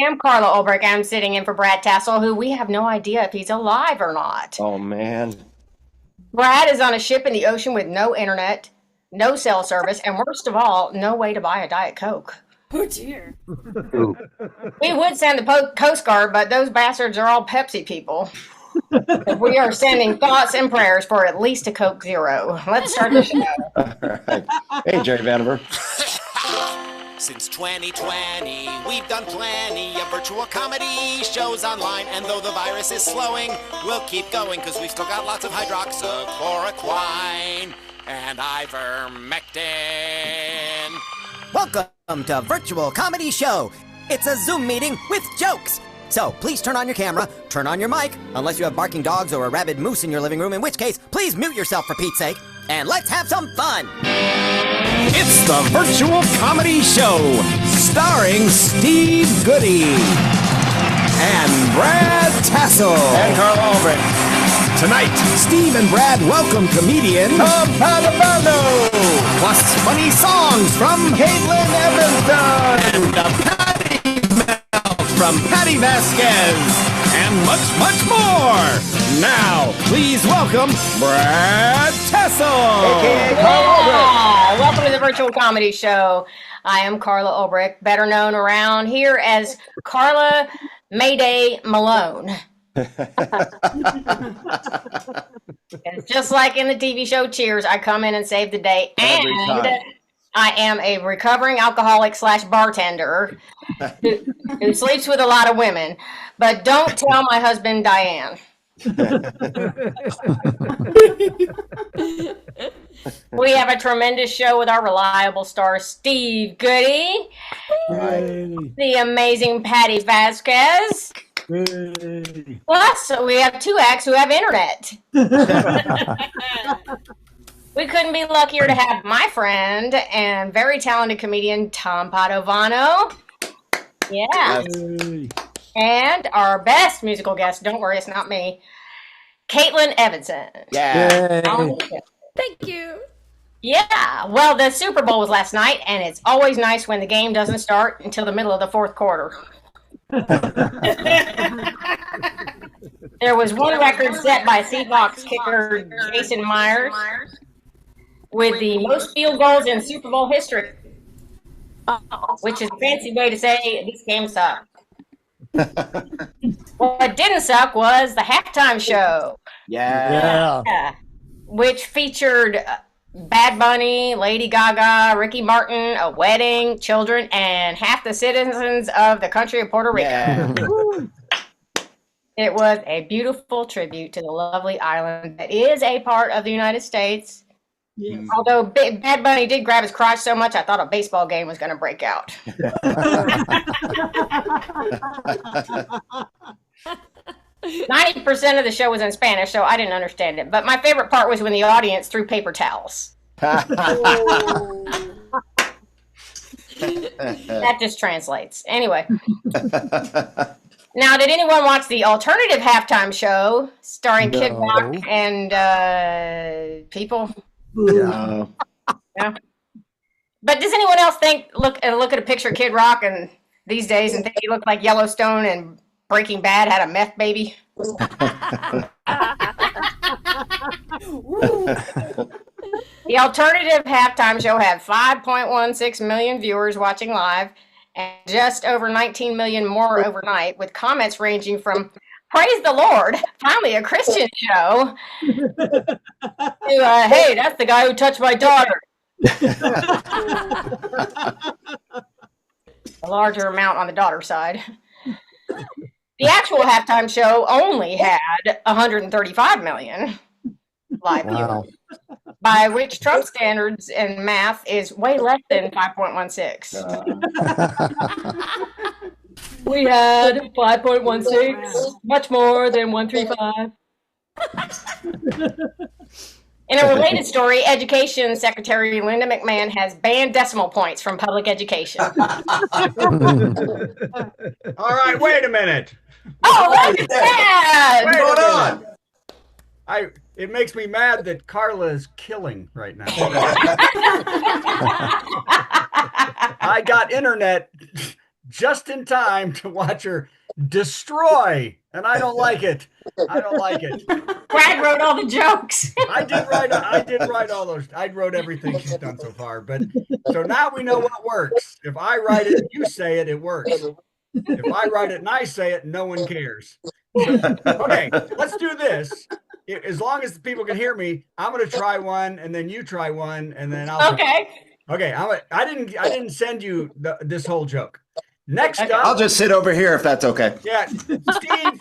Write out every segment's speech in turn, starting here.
am Carla Ulbrich. I'm sitting in for Brad Tassell, who we have no idea if he's alive or not. Oh, man. Brad is on a ship in the ocean with no internet, no cell service, and worst of all, no way to buy a Diet Coke. Oh, dear. We would send the Coast Guard, but those bastards are all Pepsi people. We are sending thoughts and prayers for at least a Coke Zero. Let's start the show. All right. Hey, Jerry Vandiver. Since 2020, we've done plenty of virtual comedy shows online, and though the virus is slowing, we'll keep going because we've still got lots of hydroxychloroquine and ivermectin. Welcome to Virtual Comedy Show. It's a Zoom meeting with jokes. So please turn on your camera, turn on your mic, unless you have barking dogs or a rabid moose in your living room, in which case, please mute yourself for Pete's sake, and let's have some fun. It's the Virtual Comedy Show, starring Steve Goodie and Brad Tassell. And Carla Ulbrich. Tonight, Steve and Brad welcome comedian Tom Padovano. plus funny songs from Caitlin Evanson. and a Patty Melt from Patti Vasquez, and much, much more. Now, please welcome Brad Tassell. AKA Carla Ulbrich. Welcome to the Virtual Comedy Show. I am Carla Ulbrich, better known around here as Carla Mayday Malone. It's just like in the TV show Cheers, I come in and save the day. Every And time. I am a recovering alcoholic / bartender who sleeps with a lot of women. But don't tell my husband, Diane. We have a tremendous show with our reliable star, Steve Goodie, the amazing Patti Vasquez. Plus, we have two acts who have internet. We couldn't be luckier to have my friend and very talented comedian, Tom Padovano. Yeah. And our best musical guest, don't worry, it's not me, Caitlin Evanson. Yeah. Thank you. Yeah, well, the Super Bowl was last night, and it's always nice when the game doesn't start until the middle of the fourth quarter. There was one record set by Seahawks kicker Jason Myers with the most field goals in Super Bowl history, which is a fancy way to say this game sucked. What didn't suck was the halftime show. Yeah. Which featured Bad Bunny, Lady Gaga, Ricky Martin, a wedding, children, and half the citizens of the country of Puerto Rico. Yeah. It was a beautiful tribute to the lovely island that is a part of the United States. Yes. Although Bad Bunny did grab his crotch so much, I thought a baseball game was going to break out. 90% of the show was in Spanish, so I didn't understand it. But my favorite part was when the audience threw paper towels. That just translates. Anyway. Now, did anyone watch the alternative halftime show starring Kid Rock and people? Yeah. Yeah. But does anyone else look at a picture of Kid Rock and these days and think he looked like Yellowstone and Breaking Bad had a meth baby? The alternative halftime show had 5.16 million viewers watching live and just over 19 million more overnight, with comments ranging from "Praise the Lord, finally a Christian show," to "Hey, that's the guy who touched my daughter." A larger amount on the daughter side. The actual halftime show only had 135 million live viewers, by which Trump standards and math is way less than 5.16. We had 5.16, much more than 135. In a related story, Education Secretary Linda McMahon has banned decimal points from public education. All right, wait a minute. Oh, look at that! What's going on? It makes me mad that Carla is killing right now. I got internet just in time to watch her destroy. And I don't like it. I don't like it. Brad wrote all the jokes. I did write all those. I wrote everything she's done so far. But so now we know what works. If I write it and you say it, it works. If I write it and I say it, no one cares. So, okay, let's do this. As long as people can hear me, I'm going to try one, and then you try one, and then I'll. Okay. Okay. I didn't send you this whole joke. Next Okay. up, I'll just sit over here if that's okay. yeah, Steve,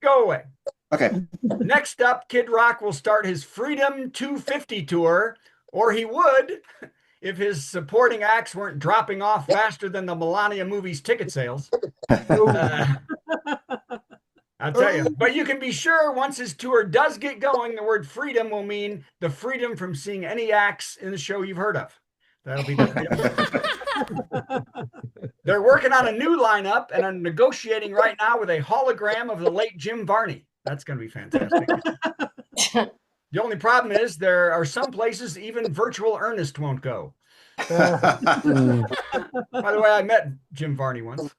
go away. Okay. Next up, Kid Rock will start his Freedom 250 tour, or he would if his supporting acts weren't dropping off faster than the Melania movie's ticket sales. I'll tell you. But you can be sure once his tour does get going, the word freedom will mean the freedom from seeing any acts in the show you've heard of. That'll be the freedom. They're working on a new lineup and are negotiating right now with a hologram of the late Jim Varney. That's going to be fantastic. The only problem is there are some places even virtual Ernest won't go. By the way, I met Jim Varney once.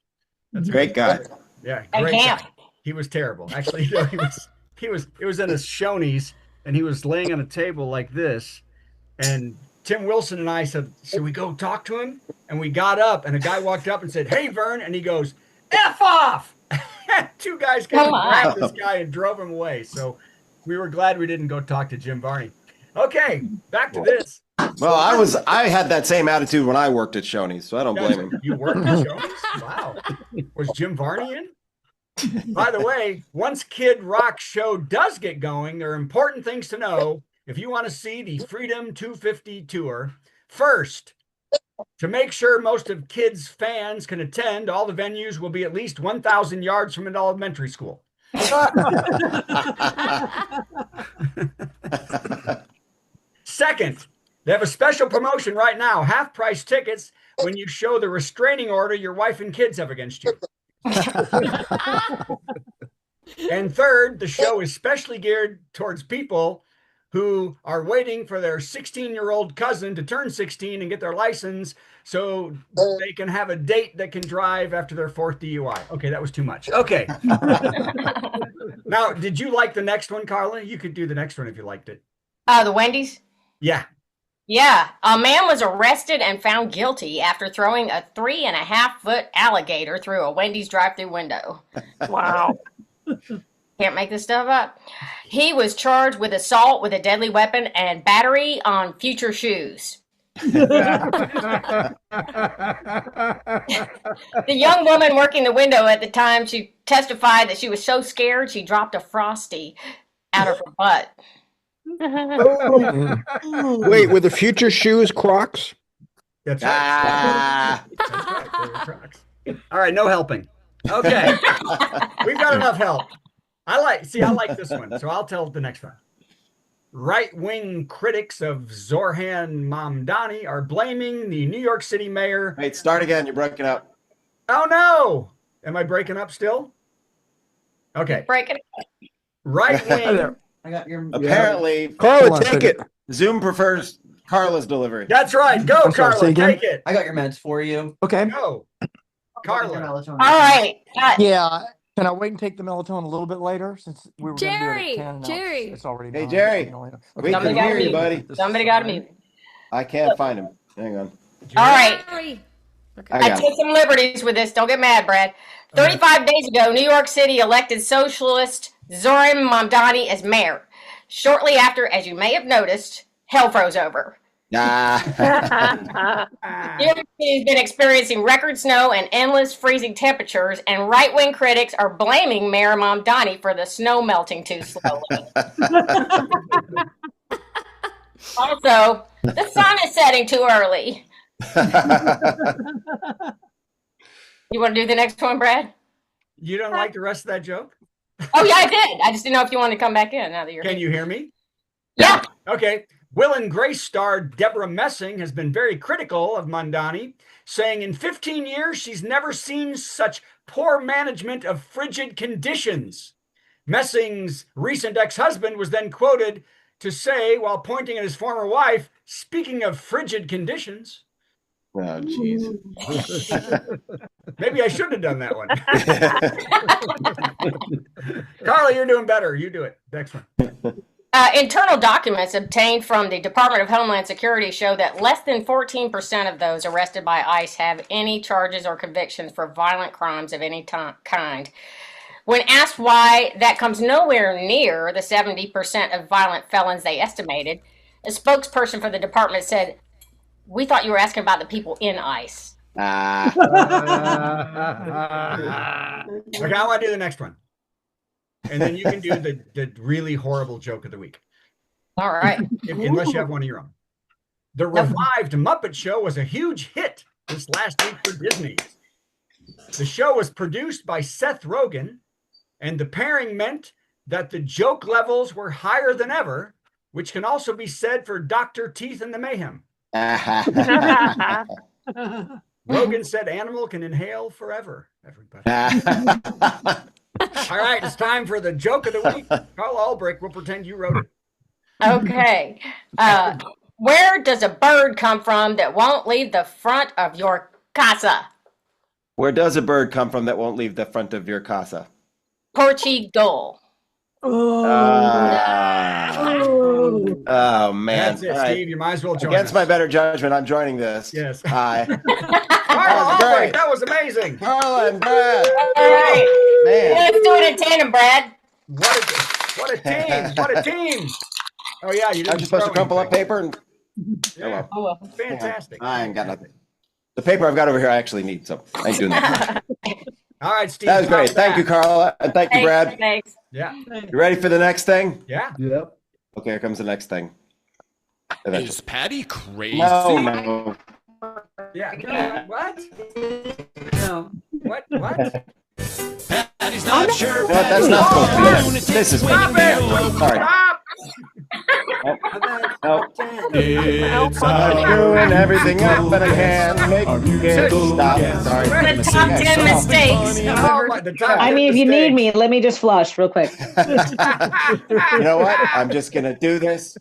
That's Great guy. Yeah, At great camp. guy. He was terrible. Actually, it was in a Shoney's, and he was laying on a table like this, and Tim Wilson and I said, should we go talk to him? And we got up, and a guy walked up and said, hey, Vern, and he goes, F off! Two guys came and grabbed this guy and drove him away. So we were glad we didn't go talk to Jim Varney. Okay, back to this. Well, I had that same attitude when I worked at Shoney's, so I don't blame him. You worked at Shoney's? Wow. Was Jim Varney in? By the way, once Kid Rock's show does get going, there are important things to know if you want to see the Freedom 250 tour. First, to make sure most of Kid's fans can attend, all the venues will be at least 1,000 yards from an elementary school. Second, they have a special promotion right now, half-price tickets when you show the restraining order your wife and kids have against you. And third, the show is specially geared towards people who are waiting for their 16-year-old cousin to turn 16 and get their license so they can have a date that can drive after their fourth DUI. Okay, that was too much. Okay. Now, did you like the next one, Carla? You could do the next one if you liked it. The Wendy's? Yeah. Yeah. A man was arrested and found guilty after throwing a 3.5-foot alligator through a Wendy's drive-through window. Wow. Can't make this stuff up. He was charged with assault with a deadly weapon and battery on future shoes. The young woman working the window at the time, she testified that she was so scared she dropped a Frosty out of her butt. Wait, were the future shoes Crocs? That's right. That's right. They were Crocs. All right, no helping. Okay. We've got enough help. I like this one, so I'll tell the next one. Right-wing critics of Zoran Mamdani are blaming the New York City mayor. Wait, start again. You're breaking up. Oh, no. Am I breaking up still? Okay. Break it. Right-wing. I got your. Apparently, Carla, take it. Zoom prefers Carla's delivery. That's right. Go, I'm sorry, Carla. say again? Take it. I got your meds for you. Okay. Go. Carla. All right. Yeah. Can I wait and take the melatonin a little bit later since we were going to do it Jerry, at 10? and now Jerry. It's already Hey, 9. Jerry. Okay. We Somebody can got hear you, me. buddy. Somebody got me. I can't find him. Hang on. All right. Jerry. I I got took him. some liberties with this. Don't get mad, Brad. 35 days ago, New York City elected socialist Zoran Mamdani as mayor. Shortly after, as you may have noticed, hell froze over. Nah. New York City has been experiencing record snow and endless freezing temperatures, and right-wing critics are blaming Mayor Mamdani for the snow melting too slowly. Also, the sun is setting too early. You want to do the next one, Brad? You don't like the rest of that joke? Oh, yeah, I did. I just didn't know if you wanted to come back in now that you're Can here. you hear me? Yeah. Okay. Will and Grace star Deborah Messing has been very critical of Mamdani, saying in 15 years she's never seen such poor management of frigid conditions. Messing's recent ex-husband was then quoted to say, while pointing at his former wife, speaking of frigid conditions, Oh, jeez. Maybe I should have done that one. Carla, you're doing better. You do it. Next one. Internal documents obtained from the Department of Homeland Security show that less than 14% of those arrested by ICE have any charges or convictions for violent crimes of any kind. When asked why that comes nowhere near the 70% of violent felons they estimated, a spokesperson for the department said, "We thought you were asking about the people in ICE." Okay, I want to do the next one. And then you can do the really horrible joke of the week. All right. Unless you have one of your own. The revived Muppet Show was a huge hit this last week for Disney. The show was produced by Seth Rogen, and the pairing meant that the joke levels were higher than ever, which can also be said for Dr. Teeth and the Mayhem. Rogan said animal can inhale forever, everybody. All right, it's time for the joke of the week. Carla Albrecht, we'll pretend you wrote it. Okay. Where does a bird come from that won't leave the front of your casa? Where does a bird come from that won't leave the front of your casa? Portugal. Oh, man. That's it, All right. Steve. You might as well join Against us. my better judgment, I'm joining this. Yes. Hi. Carla Great. Albrecht, that was amazing. Carla and Brad. All right. Man. Let's do it in tandem, Brad. What a team. What a team. Oh, yeah. You I'm just supposed to crumple up paper and... Yeah. Oh, well. Fantastic. I ain't got nothing. The paper I've got over here I actually need, so I ain't doing that. All right, Steve. That was great. Thank you, Carla. And thank you, Brad. Thanks. Yeah. You ready for the next thing? Yeah. Yep. Okay, here comes the next thing. Is Patty crazy? No. Yeah. What? No. What? Patty's not sure. What? That's not supposed to be it. This is... Stop it! Sorry. Stop! Nope. It's I'm doing everything up that I can. Make it stop. Sorry. The top 10 mistakes. Oh, my, the top I mean, if you mistake. need me, let me just flush real quick. You know what? I'm just going to do this.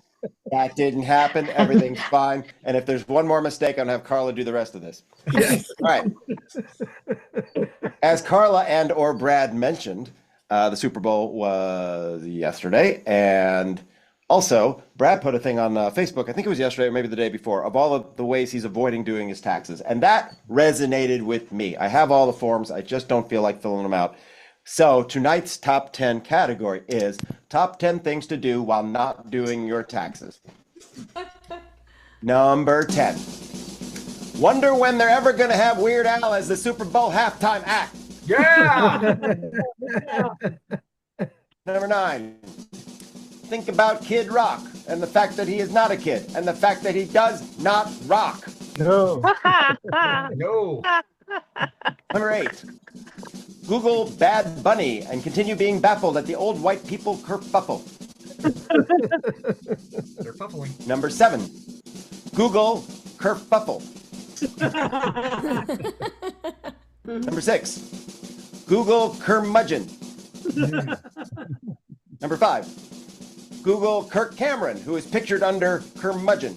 That didn't happen. Everything's fine. And if there's one more mistake, I'm going to have Carla do the rest of this. All right. As Carla and or Brad mentioned, the Super Bowl was yesterday. And also, Brad put a thing on Facebook, I think it was yesterday or maybe the day before, of all of the ways he's avoiding doing his taxes. And that resonated with me. I have all the forms. I just don't feel like filling them out. So tonight's top 10 category is top 10 things to do while not doing your taxes. Number 10. Wonder when they're ever going to have Weird Al as the Super Bowl halftime act. Yeah. Number 9. Think about Kid Rock and the fact that he is not a kid and the fact that he does not rock. No. No. Number 8. Google Bad Bunny and continue being baffled at the old white people kerfuffle. They're puffling. Number 7. Google kerfuffle. Number 6. Google curmudgeon. Number 5. Google Kirk Cameron, who is pictured under curmudgeon.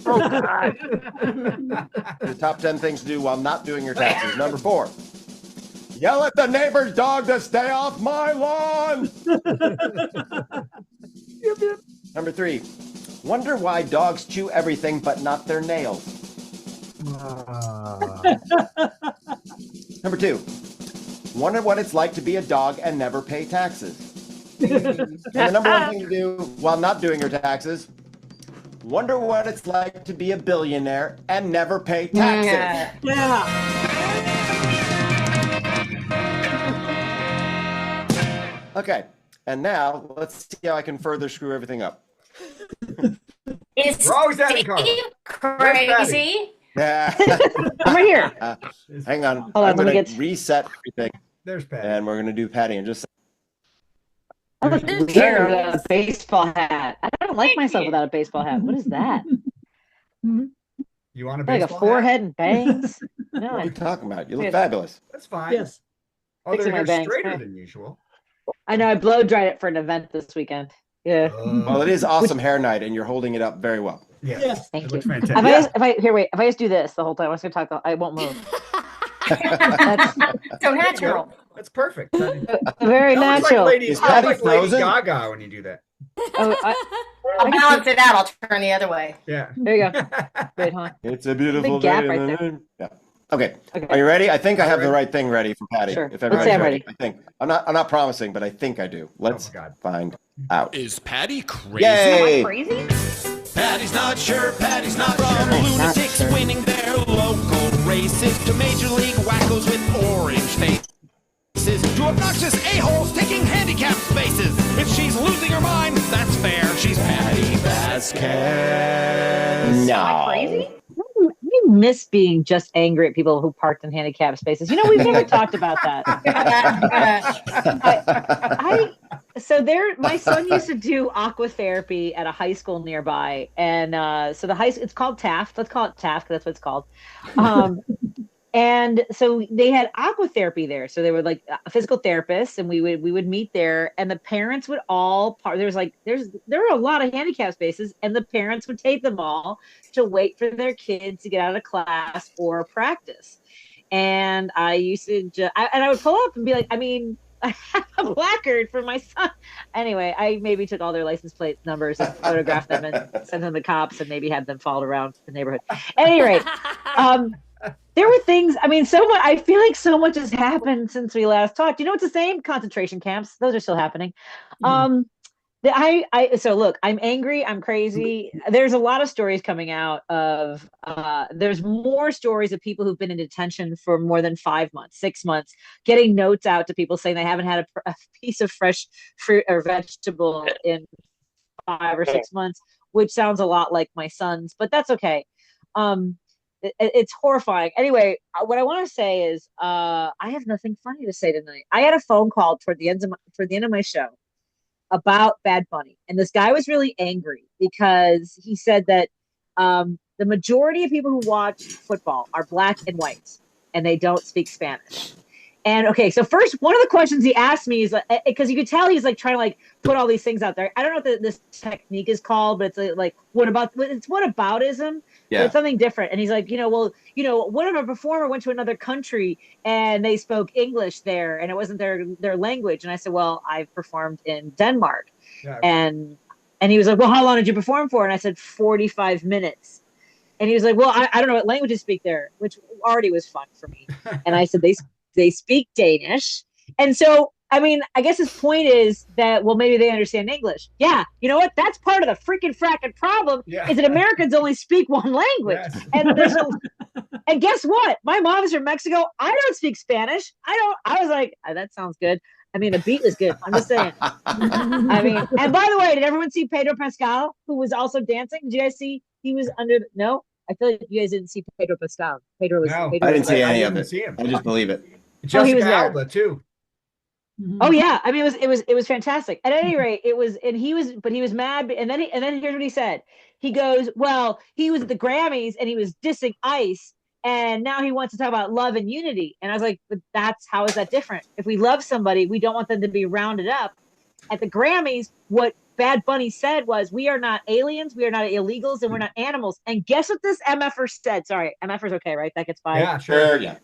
Oh, God. The top 10 things to do while not doing your taxes. Number 4. Yell at the neighbor's dog to stay off my lawn. Number 3. Wonder why dogs chew everything but not their nails. Number 2. Wonder what it's like to be a dog and never pay taxes. And the number 1 thing to do while not doing your taxes. Wonder what it's like to be a billionaire and never pay taxes. Yeah. Okay, and now let's see how I can further screw everything up. Is We're always at it, Carla. Steve crazy? I'm right here. Hang on. Hold on, I'm let me going get- to reset everything, There's Pat. and we're going to do Patty in just a I look Who's weird here? without a baseball hat. I don't like myself without a baseball hat. What is that? You want a Like a baseball forehead and bangs? What No, are you I, talking about? You look Yes. fabulous. That's fine. Yes. Oh, their Fixing my hair's bangs. straighter than usual. I know I blow dried it for an event this weekend. Yeah. Well, it is awesome hair night, and you're holding it up very well. Yes. Thank It you. looks If fantastic. I Yeah. just, if I just do this the whole time, I was going to talk. I won't move. So There you go. natural. That's perfect. Very That looks like natural. Lady, Is you look Patty like Lady frozen? Gaga when you do that. Oh, I'll balance it out. I'll turn the other way. Yeah. there you go. Wait, hold on. It's a beautiful Big gap day. right there. Yeah. Okay. Okay. Are you ready? I think I have the ready? right thing ready for Patty. Sure. If Let's everybody's say I'm ready. ready. I think. I'm not promising, but I think I do. Let's God. find out. Is Patty crazy? Yay! Crazy? Patty's not sure, Patty's not from lunatics sure. winning their local races to major league wackos with orange faces to obnoxious a-holes taking handicap spaces. If she's losing her mind, that's fair. She's Patti Vasquez. No. Crazy? I miss being just angry at people who parked in handicapped spaces. You know, we've never talked about that. My son used to do aqua therapy at a high school nearby, and so it's called Taft. Let's call it Taft because that's what it's called. And so they had aqua therapy there. So they were like physical therapists, and we would meet there, and the parents would all there were a lot of handicap spaces, and the parents would take them all to wait for their kids to get out of class or practice. And I used to I would pull up and be like, I mean, I have a placard for my son. Anyway, I maybe took all their license plate numbers and photographed them and sent them to the cops and maybe had them followed around the neighborhood. At any rate, there were things, I mean, I feel like so much has happened since we last talked. You know, it's the same concentration camps. Those are still happening. So look, I'm angry. I'm crazy. There's a lot of stories coming out of, there's more stories of people who've been in detention for more than 5 months, 6 months, getting notes out to people saying they haven't had a piece of fresh fruit or vegetable in 5 or 6 months, which sounds a lot like my son's, but that's okay. It's horrifying. Anyway, what I want to say is, I have nothing funny to say tonight. I had a phone call toward the end of my show about Bad Bunny, and this guy was really angry because he said that the majority of people who watch football are black and white, and they don't speak Spanish. And okay, so first, one of the questions he asked me is like, because you could tell he's like trying to like put all these things out there. I don't know what this technique is called, but it's like it's whataboutism. Yeah. But it's something different. And he's like, what if a performer went to another country and they spoke English there and it wasn't their language? And I said, well, I've performed in Denmark. Yeah. And he was like, well, how long did you perform for? And I said, 45 minutes. And he was like, well, I don't know what languages speak there, which already was fun for me. And I said, they speak Danish. And so, I mean, I guess his point is that, well, maybe they understand English. Yeah. You know what? That's part of the freaking fracking problem is that Americans only speak one language. Yes. And guess what? My mom's from Mexico. I don't speak Spanish. I was like, that sounds good. I mean, the beat was good. I'm just saying. I mean, and by the way, did everyone see Pedro Pascal, who was also dancing? Did you guys see? He was no? I feel like you guys didn't see Pedro Pascal. Pedro was. No, Pedro I didn't see any of didn't it. see him. I just believe it. Jessica he was there. Alba too. Oh yeah, I mean it was fantastic. At any rate, he was mad, and then here's what he said. He goes, well, he was at the Grammys and he was dissing ICE, and now he wants to talk about love and unity. And I was like, but how is that different? If we love somebody, we don't want them to be rounded up. At the Grammys, what Bad Bunny said was, we are not aliens, we are not illegals, and we're not animals. And guess what this MFer said? Sorry, MFer's okay, right? That gets fired. Yeah, sure. Yeah.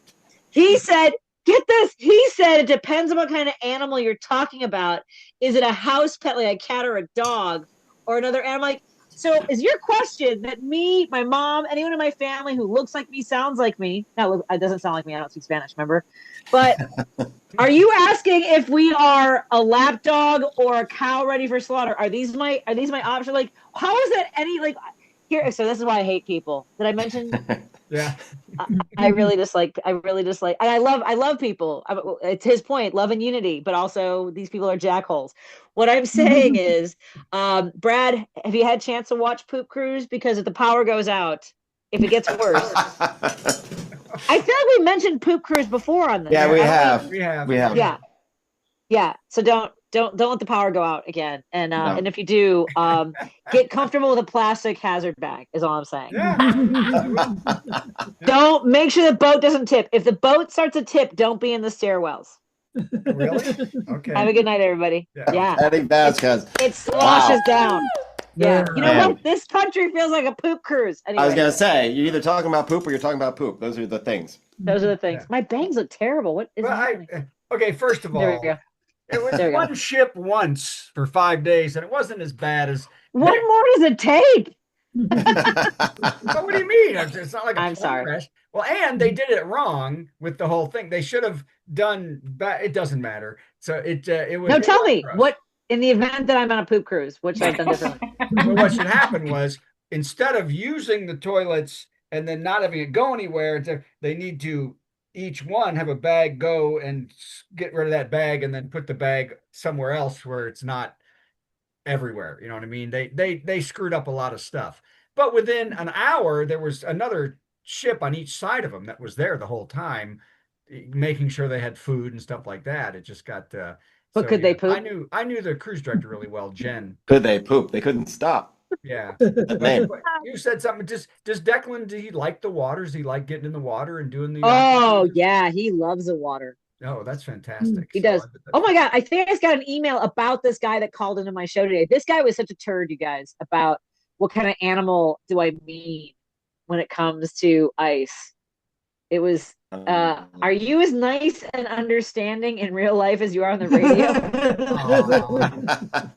He said, get this. He said, it depends on what kind of animal you're talking about. Is it a house pet, like a cat or a dog, or another animal? Like, so is your question that me, my mom, anyone in my family who looks like me, sounds like me? No, it doesn't sound like me. I don't speak Spanish, remember? But are you asking if we are a lap dog or a cow ready for slaughter? Are these my options? Like, how is that any like? Here, so this is why I hate people. Did I mention? Yeah. I really dislike, and I love people. It's his point, love and unity, but also these people are jackholes. What I'm saying is, Brad, have you had a chance to watch Poop Cruise? Because if the power goes out, if it gets worse, I feel like we mentioned Poop Cruise before on this. Yeah, we have. We have. Yeah. So don't let the power go out again. And no. And if you do, get comfortable with a plastic hazard bag is all I'm saying. Yeah. Don't make sure the boat doesn't tip. If the boat starts to tip, don't be in the stairwells. Really? Okay. Have a good night, everybody. Yeah. Patti Vasquez. It sloshes down. Yeah. You know Man. what? This country feels like a poop cruise. Anyway, I was gonna say, you're either talking about poop or you're talking about poop. Those are the things. those are the things. Yeah. My bangs look terrible. What is Well, happening? okay, first of There we all, go. it was There we go. one ship once for 5 days, and it wasn't as bad as. What more does it take? But what do you mean? It's not like a I'm plane sorry. crash. Well, and they did it wrong with the whole thing. They should have done. It doesn't matter. So it was. No, tell me gross. what in the event that I'm on a poop cruise, what should I have done differently? Well, what should happen was instead of using the toilets and then not having it go anywhere, they need to each one have a bag go and get rid of that bag and then put the bag somewhere else where it's not everywhere. You know what I mean? They screwed up a lot of stuff. But within an hour, there was another ship on each side of them that was there the whole time, making sure they had food and stuff like that. It just got. But could they poop? I knew the cruise director really well, Jen. Could they poop? They couldn't stop. Yeah. Man. You said something. Does Declan, do he like the water? Does he like getting in the water and doing the Oh yeah, he loves the water. Oh, that's fantastic. He does. Oh my God, I think I just got an email about this guy that called into my show today. This guy was such a turd, you guys, about what kind of animal do I mean when it comes to ice. It was are you as nice and understanding in real life as you are on the radio?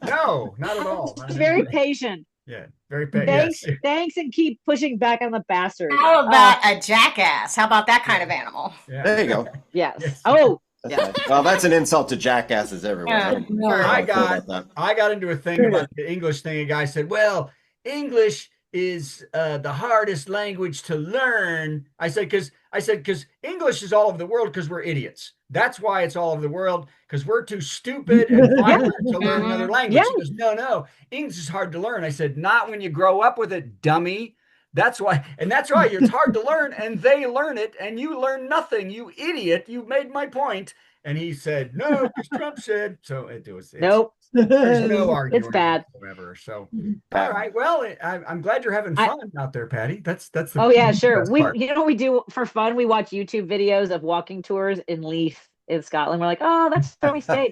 No, not at all. Very patient. Yeah, very patient. Thanks, and keep pushing back on the bastard. How about a jackass? How about that kind of animal? Yeah. There you go. Yes. Oh, Yeah. Well, that's an insult to jackasses everywhere. Yeah. don't know how I feel about that. got into a thing about the English thing. A guy said, "Well, English is the hardest language to learn." I said, because English is all over the world because we're idiots. That's why it's all over the world, because we're too stupid and violent to learn another language. Yeah. He goes, no, English is hard to learn. I said, not when you grow up with it, dummy. That's why, and that's right. It's hard to learn, and they learn it, and you learn nothing. You idiot! You made my point. And he said, no, because Trump said. So nope. There's no argument. It's bad. Whatsoever. So, all right. Well, I'm glad you're having fun out there, Patty. That's the. Oh yeah, sure. best part. You know what we do for fun? We watch YouTube videos of walking tours in Leith in Scotland. We're like, oh, that's where we stayed.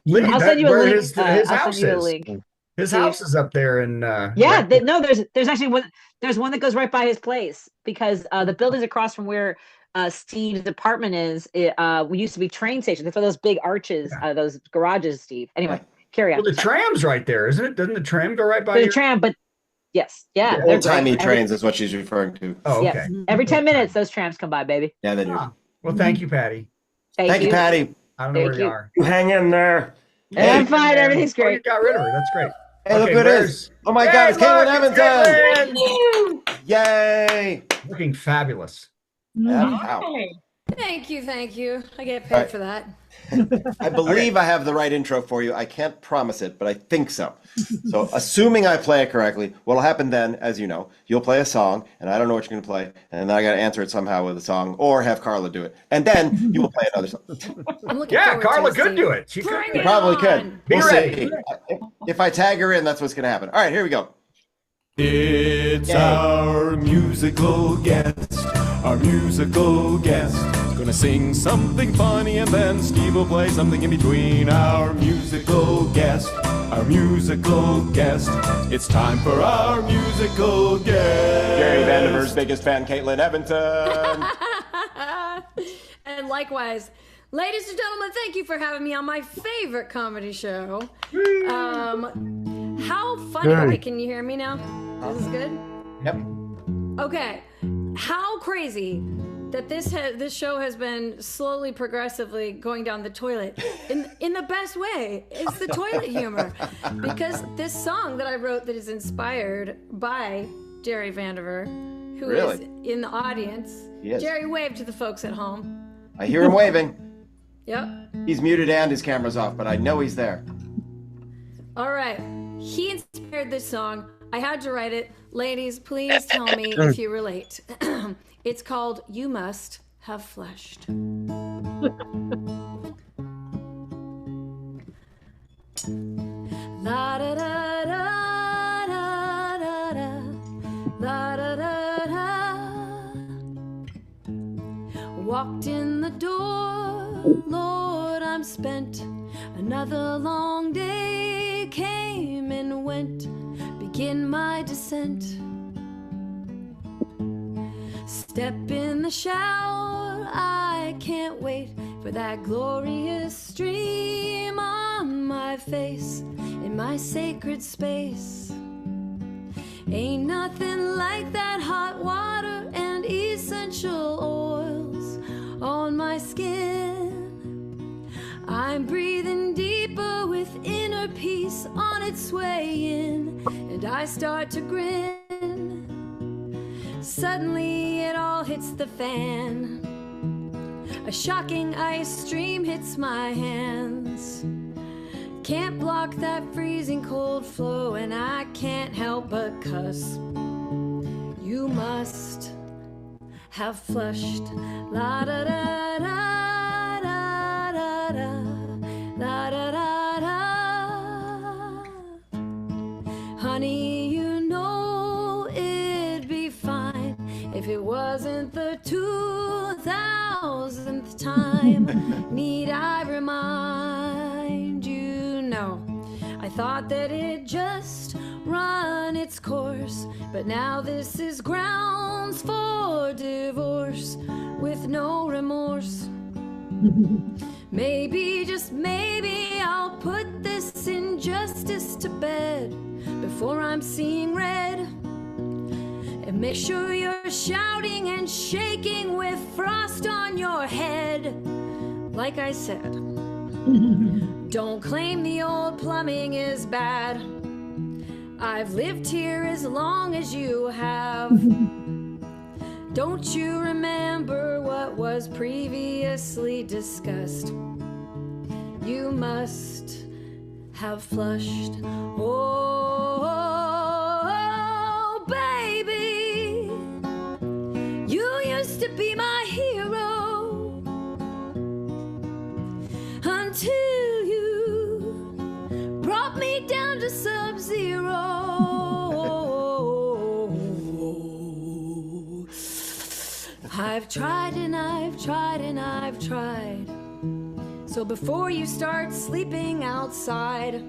Leith, I'll send you a where link. his I'll house send you a is. link. His house is up there in. Yeah, no, there's actually one. There's one that goes right by his place because the building's across from where Steve's apartment is. We used to be train stations. They put those big arches, those garages, Steve. Anyway, carry on. Well, the tram's right there, isn't it? Doesn't the tram go right by There's your a tram, but yes, yeah, The they're old-timey great. trains is what she's referring to. Oh, okay. Yes, every 10 minutes those trams come by, baby. Yeah, they do. Well, thank you, Patty. Thank you, Patty. I don't know Thank where you you. are. You hang in there. I'm fine. Everything's Oh, you great. got rid of her. That's great. Hey, look Okay, who it is. Oh my God, it's Caitlin look, Evanson. Caitlin! Yay. Looking fabulous. Yeah, wow. Thank you. I get paid All right. for that. I believe I have the right intro for you. I can't promise it, but I think so. So, assuming I play it correctly, what'll happen then, as you know, you'll play a song, and I don't know what you're going to play, and then I got to answer it somehow with a song, or have Carla do it, and then you will play another song. I'm looking Yeah, forward to Carla it, could Steve. do it. She could. Bring do it it. Probably on. could. Be We'll ready. see. If I tag her in, that's what's going to happen. All right, here we go. It's our musical guest. Our musical guest. Gonna sing something funny and then Steve will play something in between. Our musical guest. Our musical guest. It's time for our musical guest. Jerry Vandiver's biggest fan, Caitlin Evanson. And likewise, ladies and gentlemen, thank you for having me on my favorite comedy show. How funny? Okay, can you hear me now? This is good. Yep. Okay, how crazy that this show has been slowly, progressively going down the toilet in the best way. It's the toilet humor, because this song that I wrote that is inspired by Jerry Vandiver, who Really? is in the audience. He is. Jerry, wave to the folks at home. I hear him waving. Yep. He's muted and his camera's off, but I know he's there. All right. He inspired this song. I had to write it. Ladies, please tell me if you relate. It's called You Must Have Flushed. La da da da da da da la da da da. Walked in the door, Lord, I'm spent. Another long day came and went, begin my descent. Step in the shower, I can't wait for that glorious stream on my face, in my sacred space. Ain't nothing like that hot water and essential oils on my skin. I'm breathing deeper with inner peace on its way in, and I start to grin. Suddenly it all hits the fan. A shocking ice stream hits my hands. Can't block that freezing cold flow, and I can't help but cuss. You must have flushed. La da da da da da da la da da da. Honey, you know it'd be fine if it wasn't the 2000th time. Need I remind you? No, I thought that it just run its course, but now this is grounds for divorce with no remorse. Maybe, just maybe, I'll put this injustice to bed before I'm seeing red. And make sure you're shouting and shaking with frost on your head. Like I said, don't claim the old plumbing is bad. I've lived here as long as you have. Don't you remember what was previously discussed? You must have flushed. Oh, baby, you used to be my hero until you brought me down to sub-zero. I've tried and I've tried and I've tried. So before you start sleeping outside,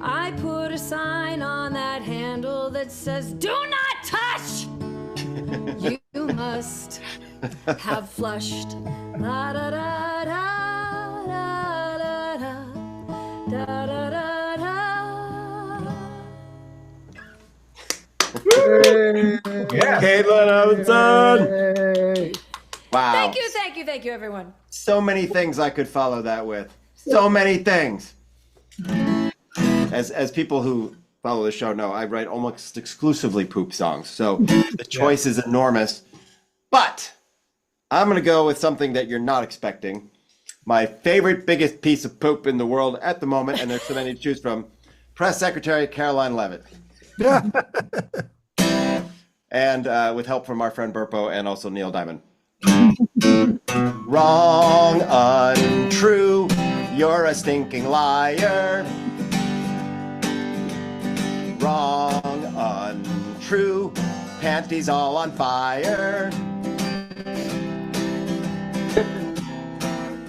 I put a sign on that handle that says, "Do not touch!" You must have flushed. La da da da da da da da da da. Yeah. Caitlin Evanson. Wow. Thank you, everyone. So many things I could follow that with. So many things. As people who follow the show know, I write almost exclusively poop songs. So the choice is enormous. But I'm going to go with something that you're not expecting. My favorite, biggest piece of poop in the world at the moment, and there's so many to choose from, Press Secretary Caroline Leavitt. And with help from our friend Burpo and also Neil Diamond. Wrong, untrue, you're a stinking liar. Wrong, untrue, panties all on fire.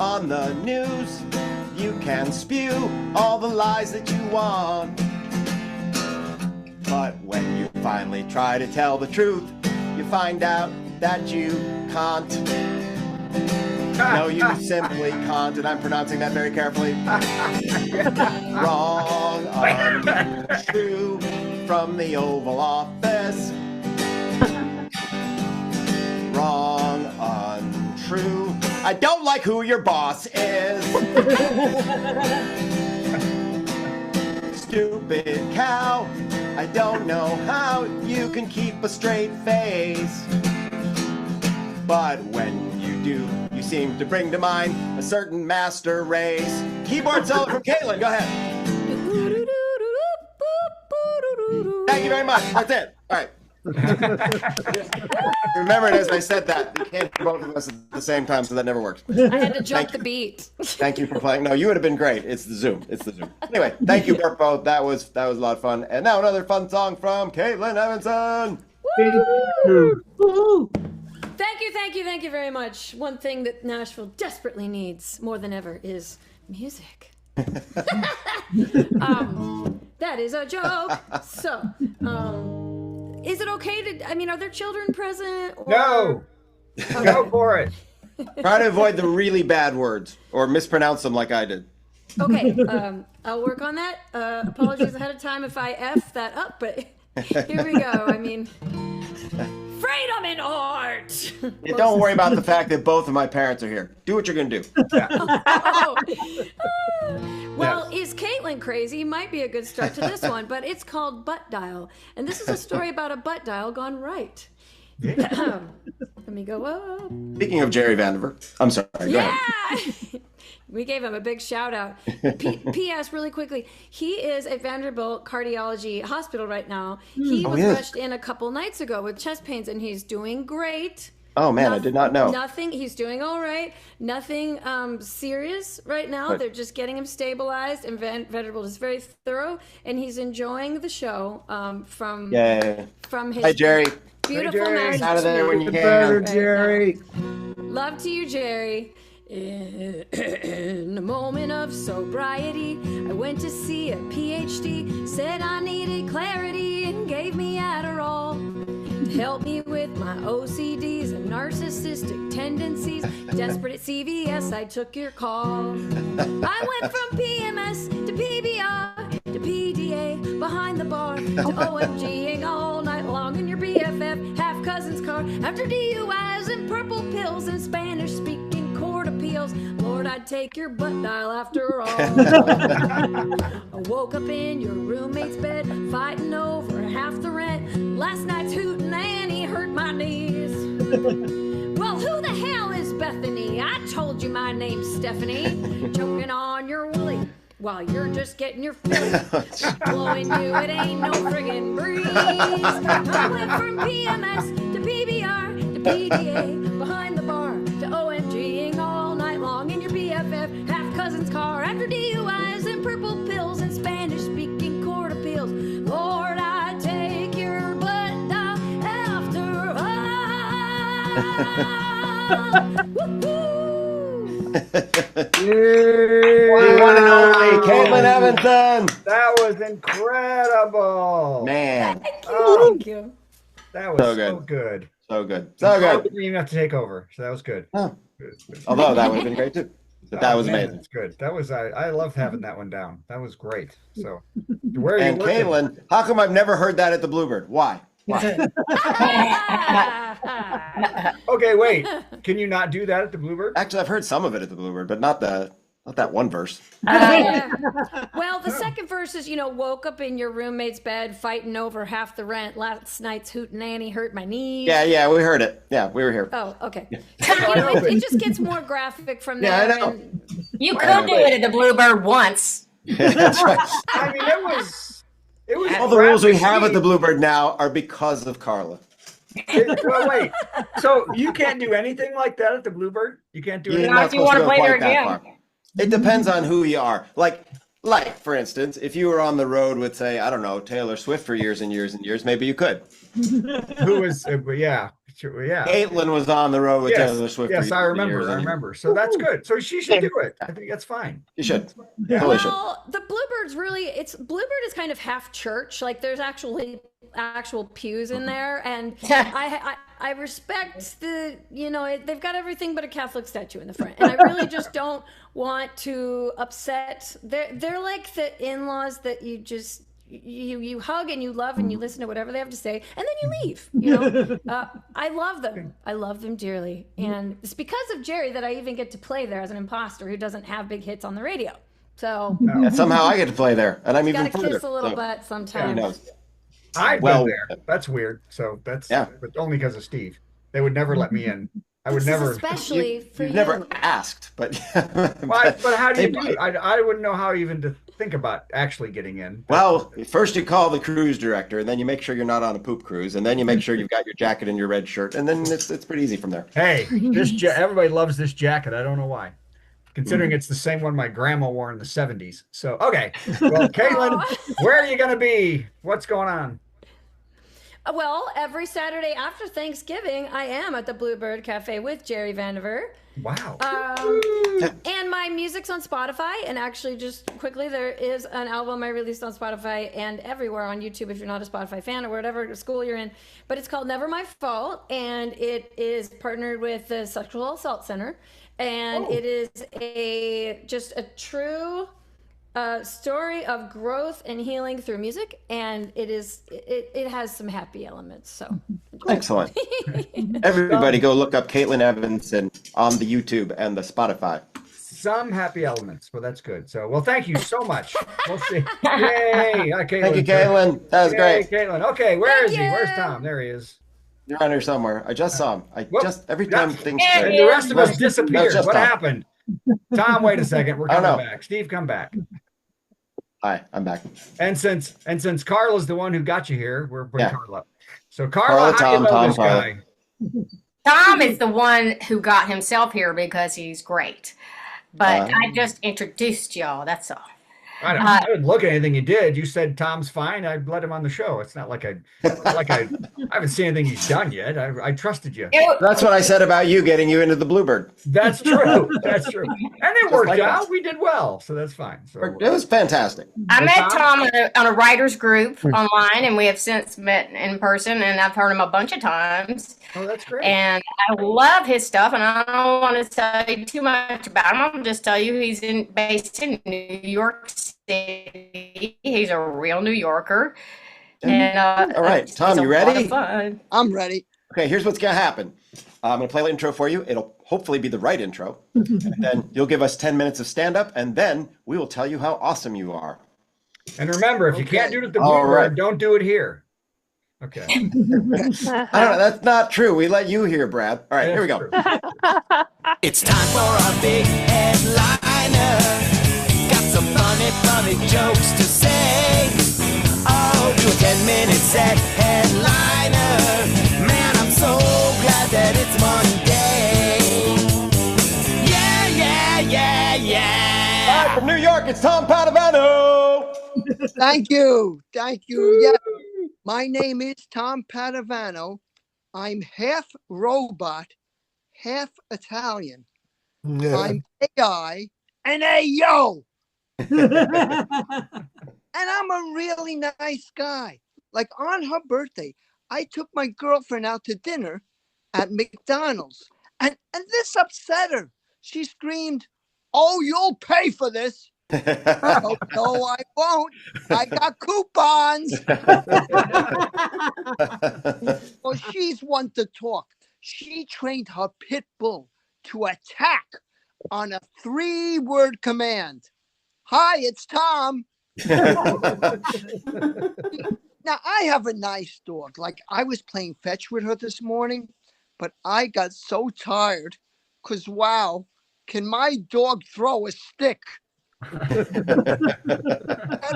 On the news, you can spew all the lies that you want. But when you finally try to tell the truth, you find out that you can't. No, you simply can't, and I'm pronouncing that very carefully. Wrong, untrue, from the Oval Office. Wrong, untrue, I don't like who your boss is. Stupid cow, I don't know how you can keep a straight face. But when you do, you seem to bring to mind a certain master race. Keyboard solo from Caitlin, go ahead. Thank you very much, that's it. All right. Remember it as I said that. You can't do both of us at the same time, so that never works. I had to jump the beat. Thank you for playing. No, you would have been great. It's the Zoom. Anyway, thank you, Burpo. That was a lot of fun. And now another fun song from Caitlin Evanson. Thank you very much. One thing that Nashville desperately needs more than ever is music. That is a joke. So, is it okay to? I mean, are there children present? Or... No. Go for it. Try to avoid the really bad words or mispronounce them like I did. Okay, I'll work on that. Apologies ahead of time if I F that up, but here we go. I mean, freedom in art. Yeah, don't worry about the fact that both of my parents are here. Do what you're going to do. Well, is Caitlin crazy? Might be a good start to this one, but it's called Butt Dial. And this is a story about a butt dial gone right. Let me go up. Speaking of Jerry Vandiver, I'm sorry. Go ahead. We gave him a big shout out. P.S. really quickly, he is at Vanderbilt Cardiology Hospital right now. He was rushed in a couple nights ago with chest pains, and he's doing great. Oh man, I did not know. Nothing. He's doing all right. Nothing serious right now. Good. They're just getting him stabilized, and Vanderbilt is very thorough, and he's enjoying the show from his Hi, Jerry. beautiful Jerry. master's Out of there when you suite. Better, can. Jerry. Love to you, Jerry. In a moment of sobriety, I went to see a PhD, said I needed clarity, and gave me Adderall to help me with my OCDs and narcissistic tendencies. Desperate at CVS, I took your call. I went from PMS to PBR to PDA, behind the bar to OMGing all night long in your BFF half cousin's car. After DUIs and purple pills and Spanish speaking court appeals, Lord, I'd take your butt dial after all. I woke up in your roommate's bed, fighting over half the rent. Last night's hootenanny hurt my knees. Well, who the hell is Bethany? I told you my name's Stephanie. Choking on your woolly while you're just getting your filth. Blowing you, it ain't no friggin' breeze. I went from PMS to PBR to PDA, behind the bar to OMGing all night long in your BFF half cousin's car. After DUIs and purple pills and Spanish speaking court appeals, Lord, I take your butt dial after all. Woo-hoo! The one and only Caitlin Evanson. That was incredible. Man, Thank you. That was So so good. good. so good. I So good. didn't even have to take over, so that was good. Oh. Good. Although that would have been great too. But that was man, amazing. That's good. That was I loved having that one down. That was great. So where are you And working? Caitlin, how come I've never heard that at the Bluebird? Why? Why? Okay, wait. Can you not do that at the Bluebird? Actually, I've heard some of it at the Bluebird, but not that one verse. Yeah. Well, the second verse is, woke up in your roommate's bed fighting over half the rent. Last night's hootenanny hurt my knees. Yeah, we heard it. Yeah, we were here. Oh, okay. It just gets more graphic from there. Yeah, I know. and- You could do it at the Bluebird once. That's right. I mean, it was All the rules we have at the Bluebird now are because of Carla. Well, wait. So you can't do anything like that at the Bluebird? You can't do You're anything? Not not if you supposed to wanna go play there quite that again. far. It depends on who you are. Like, for instance, if you were on the road with, say, I don't know, Taylor Swift for years and years and years, maybe you could. Who was? Yeah, sure, yeah. Caitlin was on the road with Yes, Taylor Swift. yes, for I years and remember. years I and years. remember. So that's good. So she should do it. I think that's fine. You should. Totally should. Well, the Bluebird's really, Bluebird is kind of half church. Like there's actual pews in there, and I respect they've got everything but a Catholic statue in the front, and I really just don't want to upset. They're like the in-laws that you just you hug and you love and you listen to whatever they have to say, and then you leave. I love them dearly, and it's because of Jerry that I even get to play there as an imposter who doesn't have big hits on the radio. So And somehow I get to play there, and I'm even gotta further. kiss a little so, butt who sometimes. knows? I've Well- been there. That's weird. So that's Yeah. but only because of Steve. They would never let me in. I would This is never. especially for You've you. never asked, but But how do you They- do it? I wouldn't know how even to think about actually getting in. Well, first you call the cruise director, and then you make sure you're not on a poop cruise, and then you make sure you've got your jacket and your red shirt, and then it's pretty easy from there. Hey, everybody loves this jacket. I don't know why. Considering it's the same one my grandma wore in the 70s. So, okay. Well, Caitlin, where are you going to be? What's going on? Well, every Saturday after Thanksgiving, I am at the Bluebird Cafe with Jerry Vandiver. Wow. And my music's on Spotify. And actually, just quickly, there is an album I released on Spotify and everywhere on YouTube if you're not a Spotify fan or whatever school you're in. But it's called Never My Fault. And it is partnered with the Sexual Assault Center. And it is just a true story of growth and healing through music. And it has some happy elements. So Excellent. Everybody go look up Caitlin Evanson on the YouTube and the Spotify. Some happy elements. Well, that's good. So, well, thank you so much. We'll see. Yay. Hi, Caitlin. Thank you, Caitlin. That was Yay, great. Caitlin. Okay, where is he? you. Where's Tom? There he is. You're on here somewhere. I just saw him. Every time things And change. the rest of us That's disappeared. just What Tom. happened? Tom, wait a second. We're I don't coming know. back. Steve, come back. Hi, I'm back. And since Carla's the one who got you here, we're bringing Yeah. Carla up. So Carla, how do you know this guy? Tom is the one who got himself here because he's great. But I just introduced y'all. That's all. I didn't look at anything you did. You said Tom's fine. I let him on the show. It's not like I haven't seen anything he's done yet. I trusted you. That's what I said about you getting you into the Bluebird. That's true. That's true. And it worked like out. us. We did well, so that's fine. So It was fantastic. I met Tom on a writers group online, and we have since met in person, and I've heard him a bunch of times. oh, that's great. And I love his stuff, and I don't want to tell you too much about him. I'll just tell you he's based in New York City. He's a real New Yorker. And All right, Tom, it's a you lot ready? of fun. I'm ready. Okay, here's what's gonna happen. I'm gonna play the intro for you. It'll hopefully be the right intro. And then you'll give us 10 minutes of stand-up, and then we will tell you how awesome you are. And remember, if you can't do it at the All Bluebird, right. don't do it here. Okay. I don't know, that's not true. We let you hear, Brad. All right, here we go. It's time for a big headliner. Got some funny jokes to say. Oh, do a 10-minute set headliner. Man, I'm so glad that it's Monday. Yeah. Hi from New York, it's Tom Padovano. Thank you. Yeah, my name is Tom Padovano. I'm half robot, half Italian. I'm AI and yo. And I'm a really nice guy. Like on her birthday, I took my girlfriend out to dinner at McDonald's. And this upset her. She screamed, "Oh, you'll pay for this." Oh, no, I won't. I got coupons. Well, she's one to talk. She trained her pit bull to attack on a 3-word command. Hi, it's Tom. Now, I have a nice dog. Like, I was playing fetch with her this morning, but I got so tired because, wow, can my dog throw a stick? I'd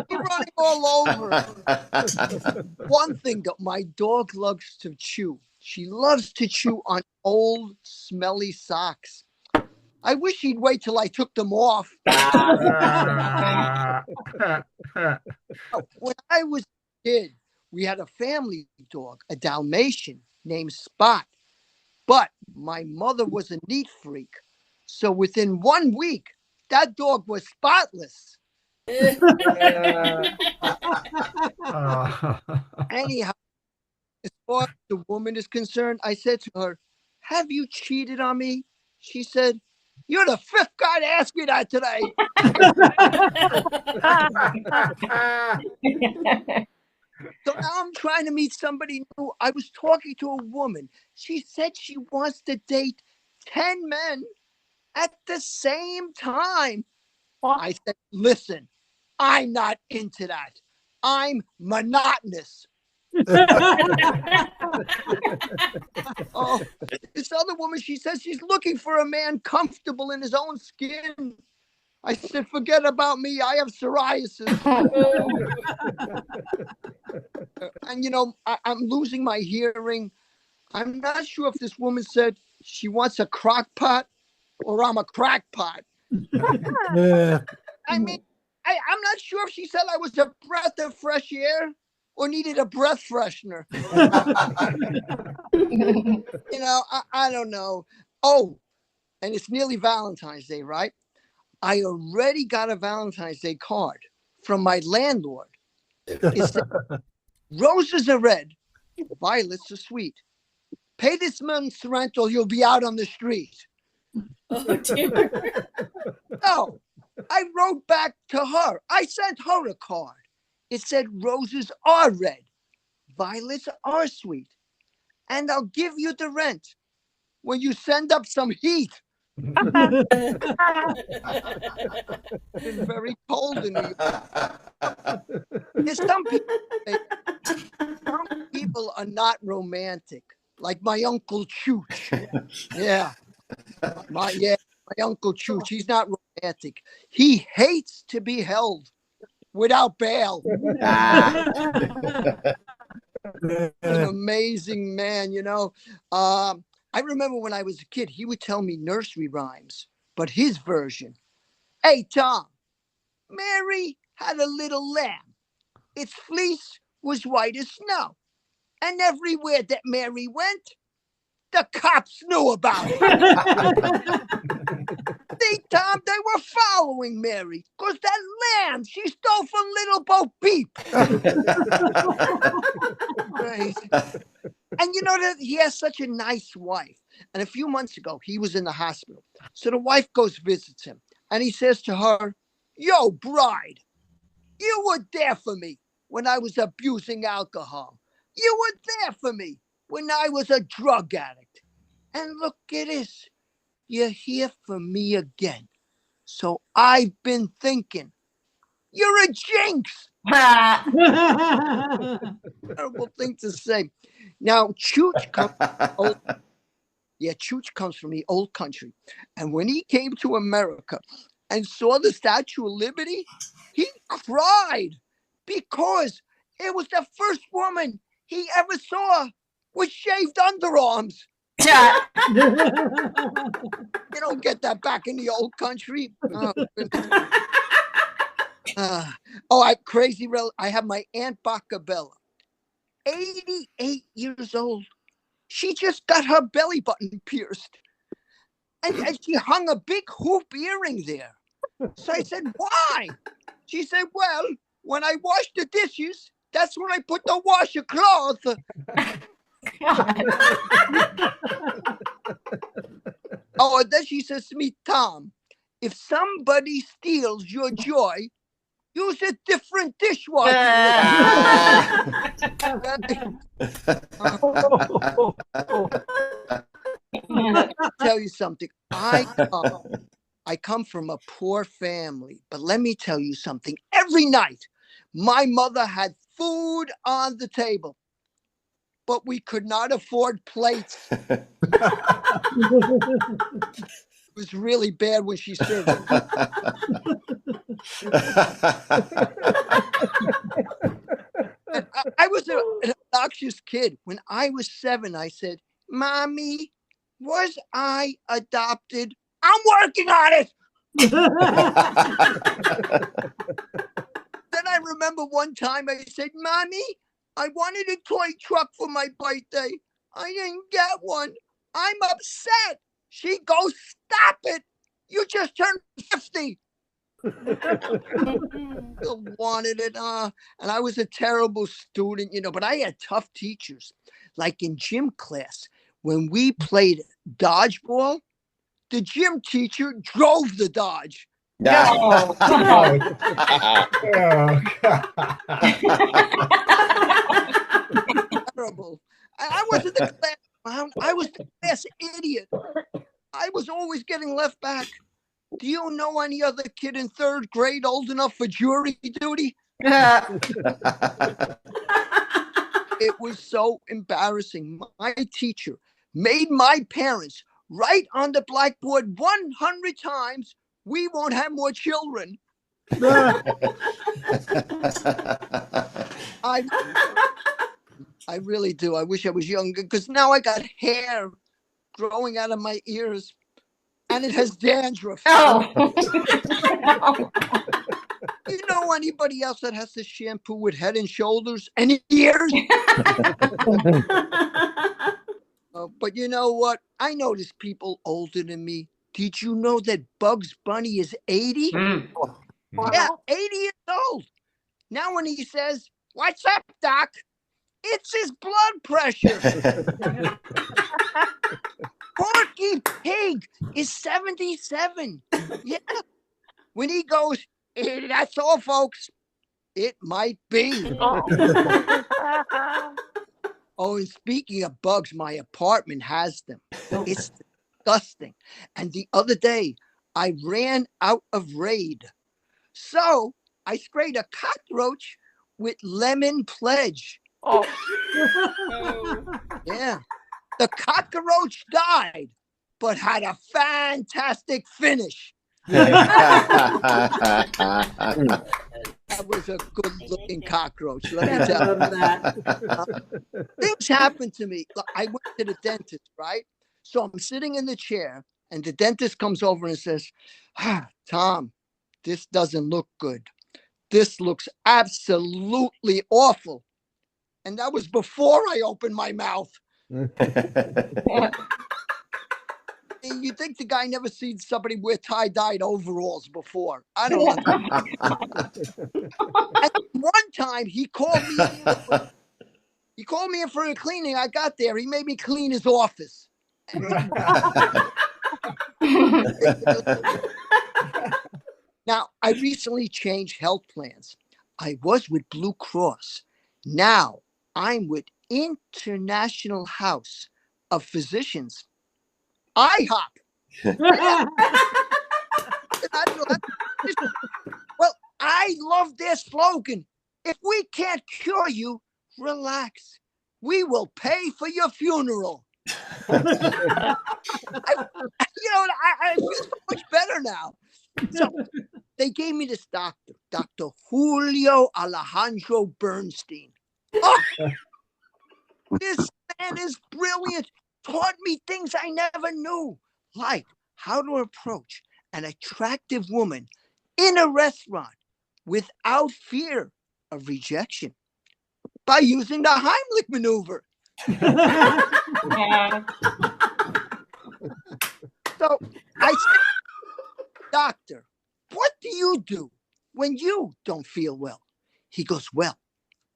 be running all over her. One thing that my dog loves to chew. She loves to chew on old, smelly socks. I wish he'd wait till I took them off. When I was a kid, we had a family dog, a Dalmatian named Spot. But my mother was a neat freak. So within 1 week, that dog was spotless. Anyhow, as far as the woman is concerned, I said to her, "Have you cheated on me?" She said, "You're the 5th guy to ask me that today." So now I'm trying to meet somebody new. I was talking to a woman. She said she wants to date 10 men at the same time. I said, "Listen, I'm not into that. I'm monotonous." Oh, this other woman, she says she's looking for a man comfortable in his own skin. I said, "Forget about me. I have psoriasis." And, you know, I'm losing my hearing. I'm not sure if this woman said she wants a crock pot or I'm a crackpot. I mean, I'm not sure if she said I was a breath of fresh air or needed a breath freshener. I don't know. Oh, and it's nearly Valentine's Day, right? I already got a Valentine's Day card from my landlord. It said, roses are red, violets are sweet. Pay this month's rent or you'll be out on the street. Oh, dear. No, I wrote back to her. I sent her a card. It said, roses are red, violets are sweet, and I'll give you the rent when you send up some heat. It's very cold in New York. There's some people are not romantic, like my Uncle Chooch. Yeah. My Uncle Chooch, he's not romantic. He hates to be held without bail. An amazing man, I remember when I was a kid, he would tell me nursery rhymes, but his version. Hey, Tom, Mary had a little lamb. Its fleece was white as snow. And everywhere that Mary went, the cops knew about it. See, Tom, they were following Mary because that lamb she stole from Little Bo Peep. Right. And that he has such a nice wife. And a few months ago, he was in the hospital. So the wife goes visits him. And he says to her, yo, bride, you were there for me when I was abusing alcohol. You were there for me when I was a drug addict. And look at this. You're here for me again. So I've been thinking, you're a jinx. Terrible thing to say. Now, Chooch comes from the old country. And when he came to America and saw the Statue of Liberty, he cried because it was the first woman he ever saw with shaved underarms. You don't get that back in the old country. I have my Aunt Bacabella, 88 years old. She just got her belly button pierced. And she hung a big hoop earring there. So I said, why? She said, well, when I wash the dishes, that's when I put the washer cloth. Oh, and then she says to me, Tom, if somebody steals your joy, use a different dishwasher. Tell you something. I come from a poor family, but let me tell you something. Every night, my mother had food on the table, but we could not afford plates. It was really bad when she served it. I was an obnoxious kid. When I was 7, I said, Mommy, was I adopted? I'm working on it. Then I remember one time I said, Mommy, I wanted a toy truck for my birthday. I didn't get one. I'm upset. She goes, stop it. You just turned 50. Still wanted it. And I was a terrible student, but I had tough teachers. Like in gym class, when we played dodgeball, the gym teacher drove the dodge. No. Terrible. I wasn't the class clown. I was the class idiot. I was always getting left back. Do you know any other kid in 3rd grade old enough for jury duty? It was so embarrassing. My teacher made my parents write on the blackboard 100 times, we won't have more children. I really do. I wish I was younger because now I got hair growing out of my ears and it has dandruff. Oh. You know know anybody else that has to shampoo with Head and Shoulders and ears? But you know what? I notice people older than me. Did you know that Bugs Bunny is 80? Yeah, 80 years old. Now when he says, "What's up, Doc?" It's his blood pressure. Porky Pig is 77. Yeah. When he goes, "That's all, folks," it might be. Oh, and speaking of bugs, my apartment has them. It's disgusting. And the other day, I ran out of Raid. So I sprayed a cockroach with Lemon Pledge. Oh. Yeah. The cockroach died, but had a fantastic finish. That was a good-looking cockroach, let me tell you. Things happen to me. Look, I went to the dentist, right? So I'm sitting in the chair, and the dentist comes over and says, "Tom, this doesn't look good. This looks absolutely awful." And that was before I opened my mouth. You think the guy never seen somebody wear tie-dyed overalls before? I don't understand. And one time he called me in for a cleaning. I got there. He made me clean his office. Now, I recently changed health plans. I was with Blue Cross. Now I'm with International House of Physicians. IHOP. Well, I love their slogan. If we can't cure you, relax. We will pay for your funeral. I feel so much better now. So they gave me this doctor, Dr. Julio Alejandro Bernstein. Oh, this man is brilliant. Taught me things I never knew, like how to approach an attractive woman in a restaurant without fear of rejection by using the Heimlich maneuver. So I said, "Doctor, what do you do when you don't feel well?" He goes, "Well,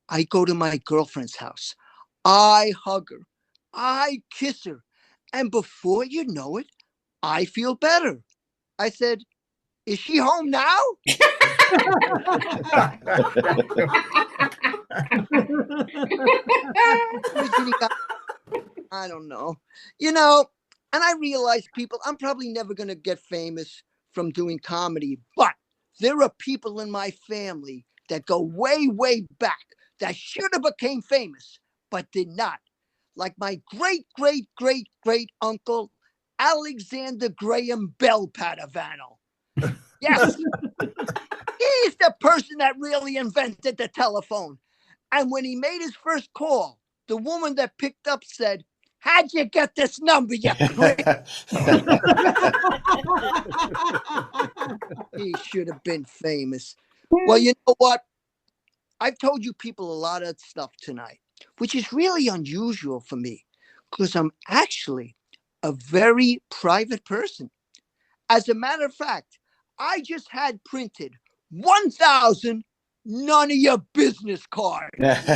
I go to my girlfriend's house. I hug her. I kiss her. And before you know it, I feel better." I said, "Is she home now?" I don't know. And I realize I'm probably never going to get famous from doing comedy, but there are people in my family that go way, way back that should have became famous, but did not. Like my great, great, great, great uncle, Alexander Graham Bell Padovano. Yes. He's the person that really invented the telephone. And when he made his first call, the woman that picked up said, "How'd you get this number, you creep?" He should have been famous. Well, you know what? I've told you people a lot of stuff tonight, which is really unusual for me because I'm actually a very private person. As a matter of fact, I just had printed 1,000 none of your business cards. But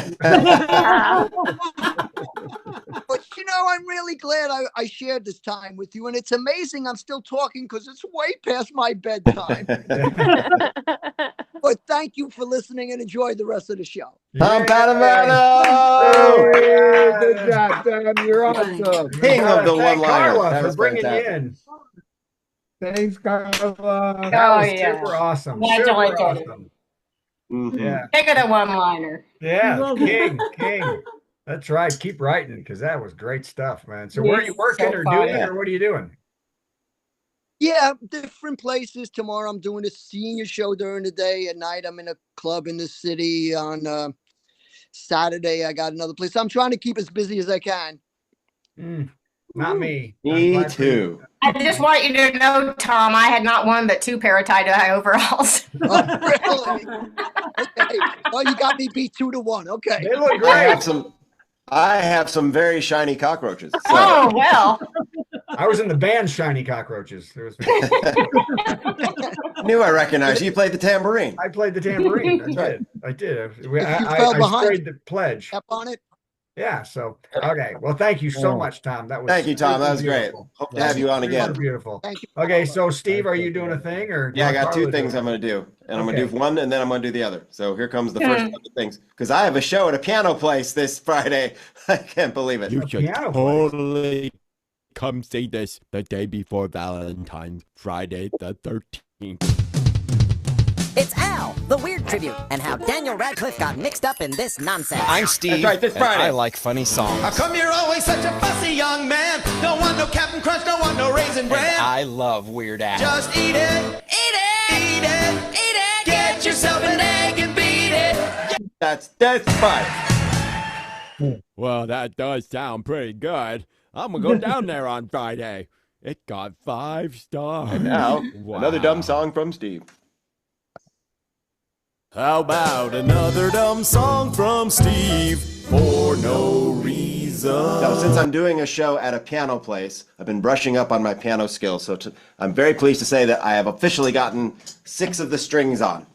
I'm really glad I shared this time with you. And it's amazing I'm still talking because it's way past my bedtime. But thank you for listening and enjoy the rest of the show. Tom Padovano! Good job, Tom. You're awesome. King of the one-liner. Carla That for was bringing fantastic. you in. Thanks, Carla. That Oh, was yeah. super awesome. Congratulations. Super awesome. Mhm. Yeah. Pick of the one-liner. Yeah. King. That's right. Keep writing because that was great stuff, man. So where are you Yes, working so or fun. doing or what are you doing? Yeah, different places. Tomorrow I'm doing a senior show during the day. At night I'm in a club in the city. On Saturday I got another place. I'm trying to keep as busy as I can. Not me. I'm Me glad for you. too. I just want you to know, Tom, I had not one but two pair of tie-dye overalls. Oh, really? Okay. Well, you got me beat 2-1. Okay. They look I great. have some very shiny cockroaches. So. Oh, well. I was in the band Shiny Cockroaches. There was Knew I recognized you. You played the tambourine. I played the tambourine. I did. If you fell I behind- sprayed the pledge. Step on it. Yeah. So okay. Well, thank you so much, Tom. That was Thank you, Tom. That was beautiful. great. Hope to have you on Super again. Beautiful. Thank you. Okay, so Steve, are you doing a thing or? Yeah, I got Carla two things doing I'm going to do. And I'm going Okay. to do one and then I'm going to do the other. So here comes the first of the things. Because I have a show at a piano place this Friday. I can't believe it. You A should piano totally come see this the day before Valentine's, Friday the 13th. It's Al, the weird tribute, and how Daniel Radcliffe got mixed up in this nonsense. I'm Steve. That's right, this and Friday. I like funny songs. How come you're always such a fussy young man? Don't want no Captain Crunch, don't want no Raisin And Bran. I love Weird Al. Just eat it, eat it, eat it, eat it. Get yourself an egg and beat it. That's fine. Well, that does sound pretty good. I'm gonna go down there on Friday. It got 5 stars. And now, Wow. another dumb song from Steve. How about another dumb song from Steve for no reason? So since I'm doing a show at a piano place, I've been brushing up on my piano skills. So I'm very pleased to say that I have officially gotten 6 of the strings on.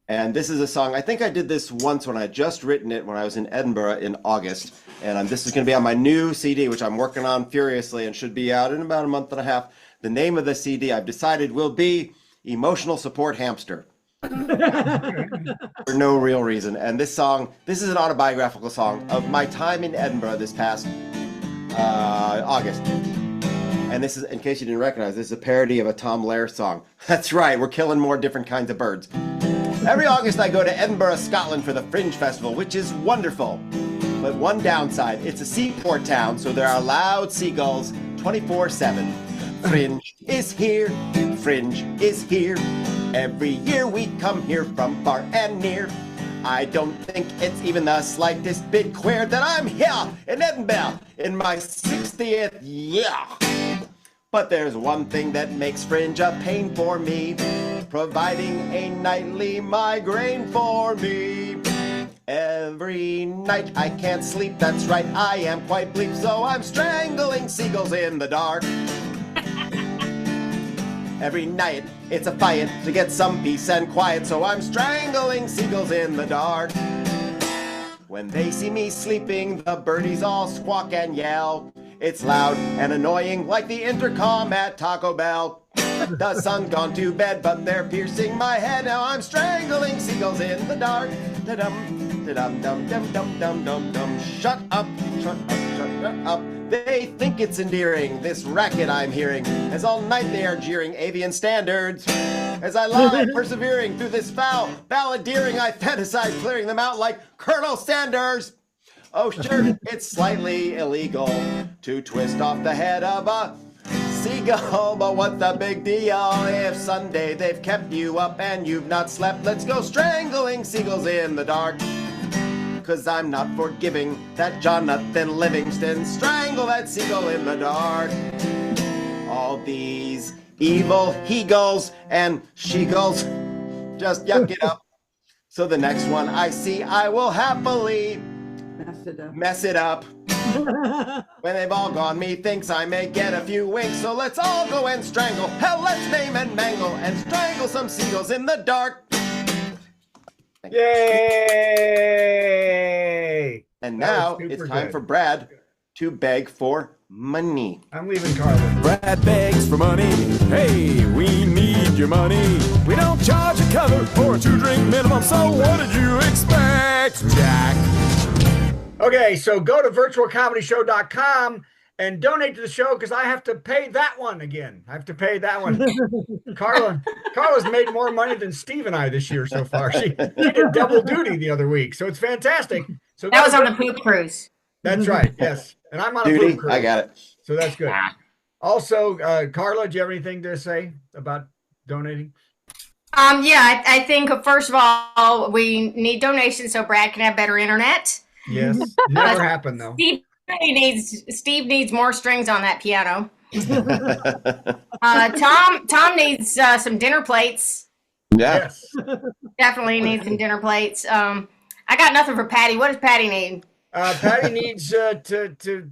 And this is a song, I think I did this once when I had just written it when I was in Edinburgh in August. And this is going to be on my new CD, which I'm working on furiously and should be out in about a month and a half. The name of the CD I've decided will be Emotional Support Hamster. For no real reason. And this is an autobiographical song of my time in Edinburgh this past August. And this is, in case you didn't recognize, this is a parody of a Tom Lehrer song. That's right, we're killing more different kinds of birds. Every August I go to Edinburgh, Scotland for the Fringe Festival, which is wonderful. But one downside, it's a seaport town, so there are loud seagulls 24/7. Fringe is here, Fringe is here. Every year we come here from far and near. I don't think it's even the slightest bit queer that I'm here in Edinburgh in my 60th year. But there's one thing that makes Fringe a pain for me, providing a nightly migraine for me. Every night I can't sleep, that's right, I am quite bleep, so I'm strangling seagulls in the dark. Every night it's a fight to get some peace and quiet, so I'm strangling seagulls in the dark. When they see me sleeping, the birdies all squawk and yell. It's loud and annoying like the intercom at Taco Bell. The sun's gone to bed, but they're piercing my head. Now I'm strangling seagulls in the dark. Da-dum, da-dum, dum, dum, dum, dum, dum, dum. Shut up, shut up, shut up. They think it's endearing, this racket I'm hearing, as all night they are jeering avian standards. As I lie persevering through this foul balladeering, I fantasize clearing them out like Colonel Sanders. Oh sure, it's slightly illegal to twist off the head of a seagull, but what's the big deal if Sunday they've kept you up and you've not slept? Let's go strangling seagulls in the dark. 'Cause I'm not forgiving that Jonathan Livingston strangle that seagull in the dark. All these evil he-gulls and she-gulls just yuck it up. So the next one I see, I will happily mess it up. When they've all gone, methinks I may get a few winks. So let's all go and strangle, hell, let's maim and mangle and strangle some seagulls in the dark. Yay! And That now was it's super time good. for Brad to beg for money. I'm leaving Carla. Brad begs for money. Hey, we need your money. We don't charge a cover for a 2-drink minimum, so what did you expect, Jack? Okay, so go to virtualcomedyshow.com and donate to the show because I have to pay that one again. I have to pay that one. Carla's made more money than Steve and I this year so far. She did double duty the other week, so it's fantastic. So That was on the poop cruise. That's right, yes. And I'm on a Duty, poop cruise. I got it. So that's good. Also, Carla, do you have anything to say about donating? Yeah, I think first of all, we need donations so Brad can have better internet. Yes. Never happened though. Steve needs more strings on that piano. Tom needs some dinner plates. Yeah. Yes. Definitely needs some dinner plates. I got nothing for Patty. What does Patty need? Patty needs to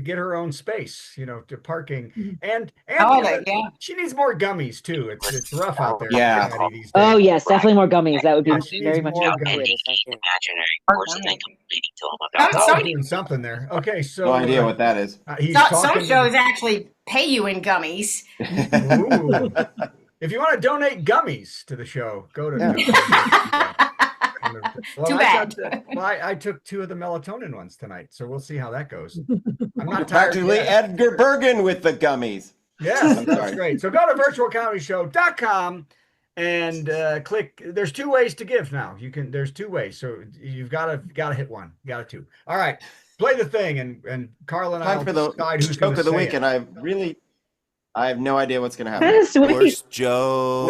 get her own space, to parking, and she needs more gummies too. It's rough out there. Yeah. Patty, these days. Oh yes, definitely more gummies. That would be she very needs much more appreciated. Tom's doing something there. Okay, so No idea what that is. Some shows actually pay you in gummies. Ooh. If you want to donate gummies to the show, go to. Too bad. I took 2 of the melatonin ones tonight, so we'll see how that goes. I'm not practically Edgar Bergen with the gummies. Yes, that's great. So go to virtualcomedyshow.com and click. There's 2 ways to give now. There's 2 ways, so you've got to hit one. You got to 2. All right, play the thing, and Carla and I will decide who's going to joke of the say week, it. and I have no idea what's going to happen. That is sweet. Worst joke.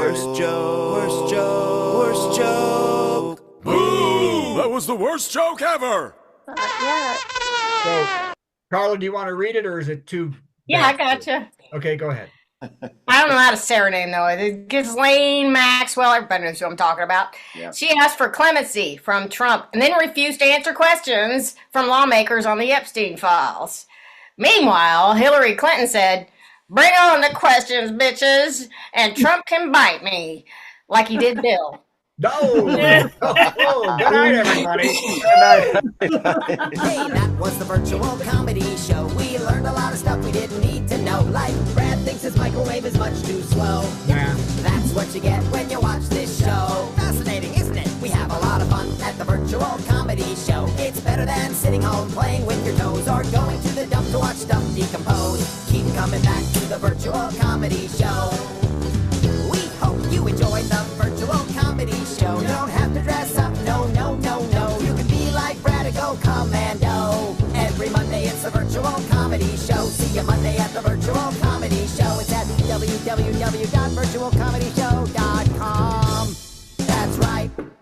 Boom! That was the worst joke ever. So, Carla, do you want to read it, or is it too? Yeah, I gotcha. Okay, go ahead. I don't know how to say her name though. It's Ghislaine Maxwell. Everybody knows who I'm talking about. Yeah. She asked for clemency from Trump and then refused to answer questions from lawmakers on the Epstein files. Meanwhile, Hillary Clinton said, "Bring on the questions, bitches, and Trump can bite me," like he did Bill. No. Good night, everybody. Hey, that was the virtual comedy show. We learned a lot of stuff we didn't need to know. Like Brad thinks his microwave is much too slow. Yeah. That's what you get when you watch this show. Fascinating, isn't it? We have a lot of fun at the virtual comedy show. It's better than sitting home playing with your toes or going to the dump to watch stuff decompose. Keep coming back to the virtual comedy show. We hope you enjoyed the virtual comedy show. You don't have to dress up, no. You can be like Brad and go commando. Every Monday it's the virtual comedy show. See you Monday at the virtual comedy show. It's at www.virtualcomedyshow.com.